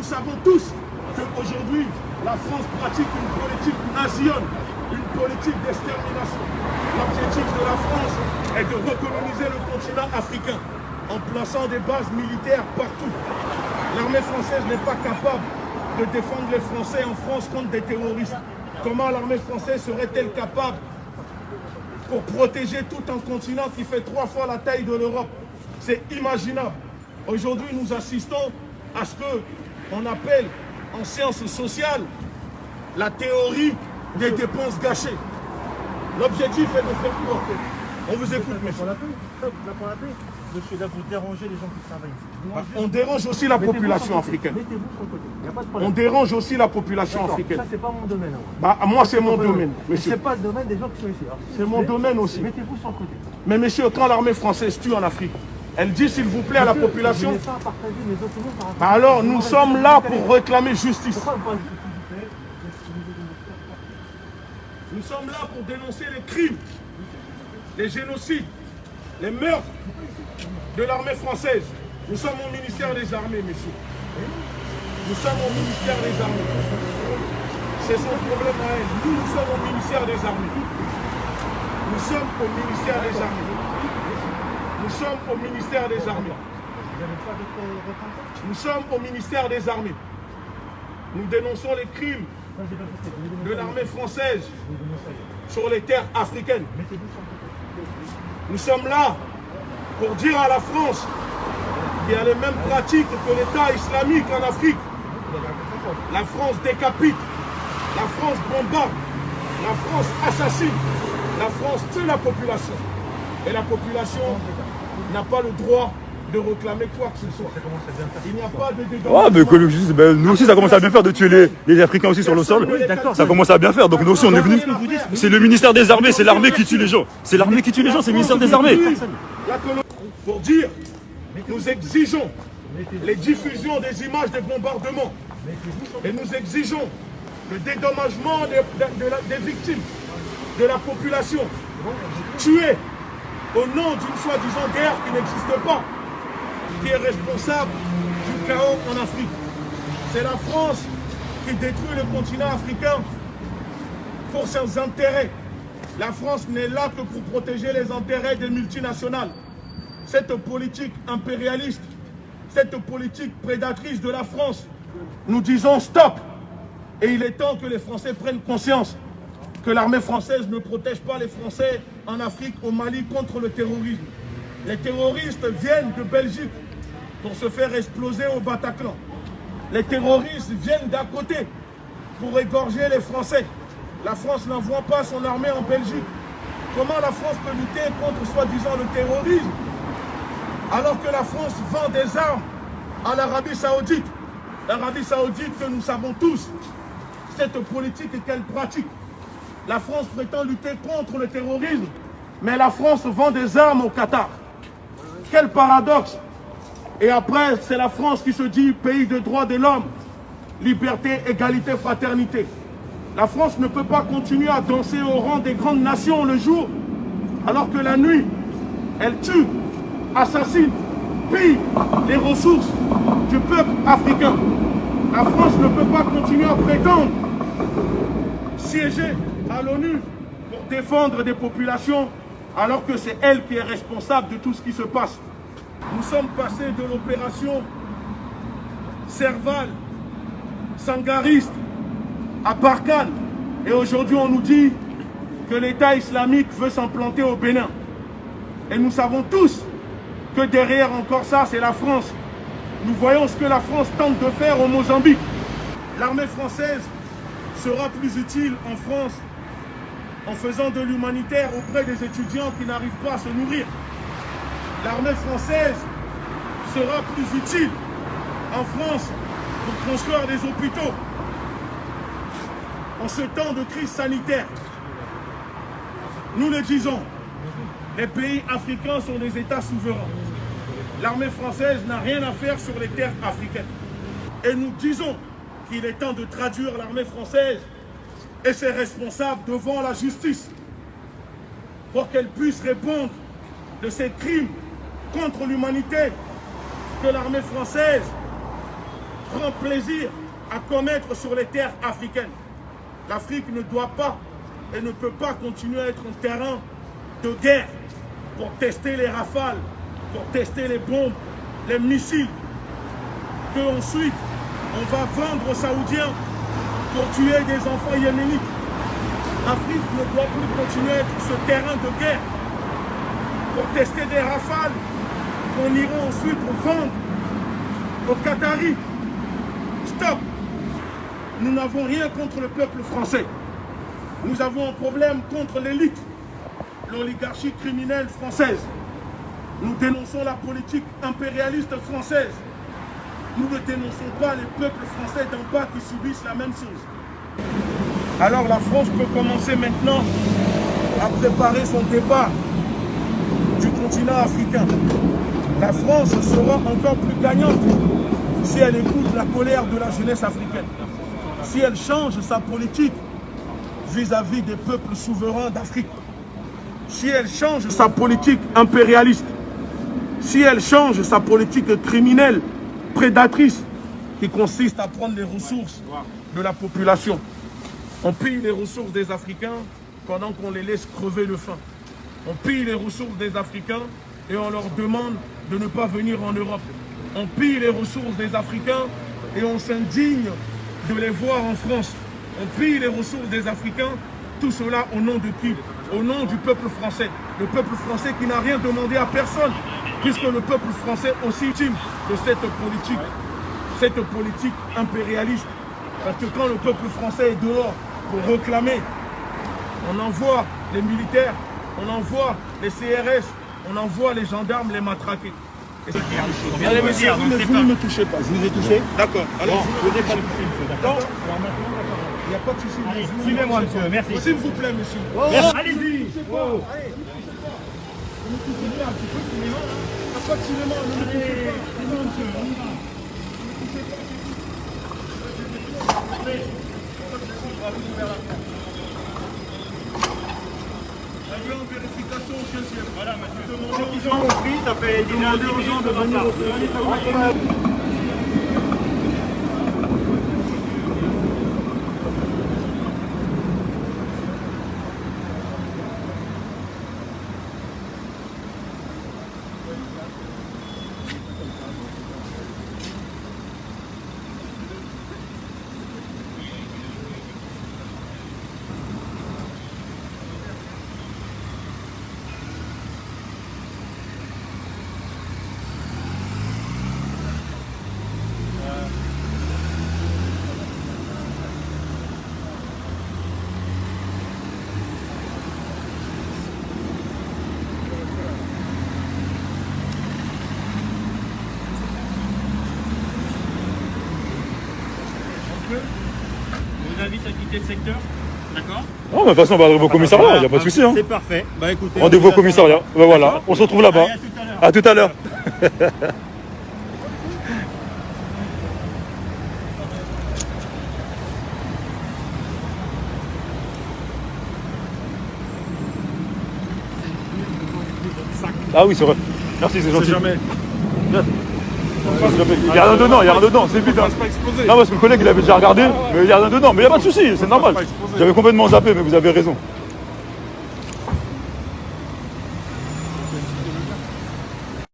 savons tous qu'aujourd'hui, la France pratique une politique nationale, une politique d'extermination. L'objectif de la France est de recoloniser le continent africain en plaçant des bases militaires partout. L'armée française n'est pas capable de défendre les Français en France contre des terroristes. Comment l'armée française serait-elle capable pour protéger tout un continent qui fait 3 fois la taille de l'Europe? C'est imaginable. Aujourd'hui, nous assistons à ce qu'on appelle en sciences sociales la théorie des dépenses gâchées. L'objectif est de faire quoi? On vous écoute, monsieur. Monsieur, là, vous dérangez les gens qui travaillent. On dérange aussi la population africaine. Mettez-vous sur le côté. Il n'y a pas de problème. On dérange aussi la population africaine. Ça, c'est pas mon domaine. Moi, c'est mon domaine, monsieur. C'est pas le domaine des gens qui sont ici. C'est mon domaine aussi. Mettez-vous sur le côté. Mais monsieur, quand l'armée française tue en Afrique, elle dit s'il vous plaît à la population. Je n'ai pas partagé mes opinions par rapport à Alors, nous sommes là pour réclamer justice. Nous sommes là pour dénoncer les crimes, les génocides, les meurtres de l'armée française. Nous sommes au ministère des Armées, messieurs. Nous sommes au ministère des Armées. C'est son problème à elle. Nous sommes au ministère des Armées. Nous sommes au ministère des Armées. Nous sommes au ministère des Armées. Nous sommes au ministère des Armées. Nous dénonçons les crimes de l'armée française sur les terres africaines. Nous sommes là pour dire à la France qu'il y a les mêmes pratiques que l'État islamique en Afrique. La France décapite, la France bombarde, la France assassine, la France tue la population. Et la population n'a pas le droit de réclamer quoi que ce soit. Il n'y a pas de débat. Oh, mais nous aussi, ça commence à bien faire de tuer les Africains aussi sur le sol. Ça commence à bien faire. Donc nous aussi, on est venus. C'est le ministère des Armées, c'est l'armée qui tue les gens. C'est l'armée qui tue les gens, c'est le ministère des Armées. Pour dire, nous exigeons les diffusions des images des bombardements. Et nous exigeons le dédommagement des victimes, de la population, tuée au nom d'une soi-disant guerre qui n'existe pas, qui est responsable du chaos en Afrique. C'est la France qui détruit le continent africain pour ses intérêts. La France n'est là que pour protéger les intérêts des multinationales. Cette politique impérialiste, cette politique prédatrice de la France, nous disons stop. Et il est temps que les Français prennent conscience que l'armée française ne protège pas les Français en Afrique, au Mali, contre le terrorisme. Les terroristes viennent de Belgique pour se faire exploser au Bataclan. Les terroristes viennent d'à côté pour égorger les Français. La France n'envoie pas son armée en Belgique. Comment la France peut lutter contre soi-disant le terrorisme alors que la France vend des armes à l'Arabie Saoudite? L'Arabie Saoudite que nous savons tous, cette politique qu'elle pratique. La France prétend lutter contre le terrorisme, mais la France vend des armes au Qatar. Quel paradoxe! Et après, c'est la France qui se dit pays de droits de l'homme, liberté, égalité, fraternité. La France ne peut pas continuer à danser au rang des grandes nations le jour, alors que la nuit, elle tue, assassine, pille les ressources du peuple africain. La France ne peut pas continuer à prétendre siéger à l'ONU pour défendre des populations, alors que c'est elle qui est responsable de tout ce qui se passe. Nous sommes passés de l'opération Serval, Sangariste, à Barkhane. Et aujourd'hui, on nous dit que l'État islamique veut s'implanter au Bénin. Et nous savons tous que derrière encore ça, c'est la France. Nous voyons ce que la France tente de faire au Mozambique. L'armée française sera plus utile en France en faisant de l'humanitaire auprès des étudiants qui n'arrivent pas à se nourrir. L'armée française sera plus utile en France pour construire des hôpitaux en ce temps de crise sanitaire. Nous le disons, les pays africains sont des États souverains. L'armée française n'a rien à faire sur les terres africaines. Et nous disons qu'il est temps de traduire l'armée française et ses responsables devant la justice pour qu'elle puisse répondre de ces crimes contre l'humanité que l'armée française prend plaisir à commettre sur les terres africaines. L'Afrique ne doit pas et ne peut pas continuer à être un terrain de guerre pour tester les rafales, pour tester les bombes, les missiles, que ensuite on va vendre aux Saoudiens pour tuer des enfants yéménites. L'Afrique ne doit plus continuer à être ce terrain de guerre pour tester des rafales qu'on ira ensuite vendre aux Qataris. Stop! Nous n'avons rien contre le peuple français. Nous avons un problème contre l'élite, l'oligarchie criminelle française. Nous dénonçons la politique impérialiste française. Nous ne dénonçons pas les peuples français d'en bas qui subissent la même chose. Alors la France peut commencer maintenant à préparer son départ du continent africain. La France sera encore plus gagnante si elle écoute la colère de la jeunesse africaine. Si elle change sa politique vis-à-vis des peuples souverains d'Afrique. Si elle change sa politique impérialiste. Si elle change sa politique criminelle, prédatrice, qui consiste à prendre les ressources de la population. On pille les ressources des Africains pendant qu'on les laisse crever de faim. On pille les ressources des Africains et on leur demande de ne pas venir en Europe. On pille les ressources des Africains et on s'indigne de les voir en France. On pille les ressources des Africains, tout cela au nom de qui? Au nom du peuple français. Le peuple français qui n'a rien demandé à personne, puisque le peuple français est aussi victime de cette politique impérialiste. Parce que quand le peuple français est dehors pour réclamer, on envoie les militaires, on envoie les CRS, on envoie les gendarmes les matraquer. Allez, monsieur, Vous ne me touchez pas. je vous ai touché. D'accord. Alors, Je n'ai pas touché, d'accord. il n'y a pas de souci. Suivez-moi, monsieur, merci. S'il vous plaît, monsieur. Merci. Allez-y. Wow. Ne me touchez pas un petit peu, cinéma. Il n'y a pas de cinéma, ne me touchez pas. Elle est en vérification au 15e. Voilà, monsieur. Ceux qui ont compris, ça fait Demandez aux gens de venir au Je vous invite à quitter le secteur. D'accord. Non, mais de toute façon, on va arriver au commissariat, il n'y a pas de souci. Hein. C'est parfait. Bah écoutez. Rendez-vous au commissariat. Ben voilà, on se retrouve là-bas. À tout à l'heure. À tout à l'heure. Ah oui, c'est vrai. Merci, c'est gentil. jamais. Il n'y a rien dedans, il n'y a rien dedans, c'est vite. Hein. Non, parce que le collègue il avait déjà regardé, mais il n'y a rien dedans. Mais il n'y a pas de souci, c'est normal. J'avais complètement zappé, mais vous avez raison.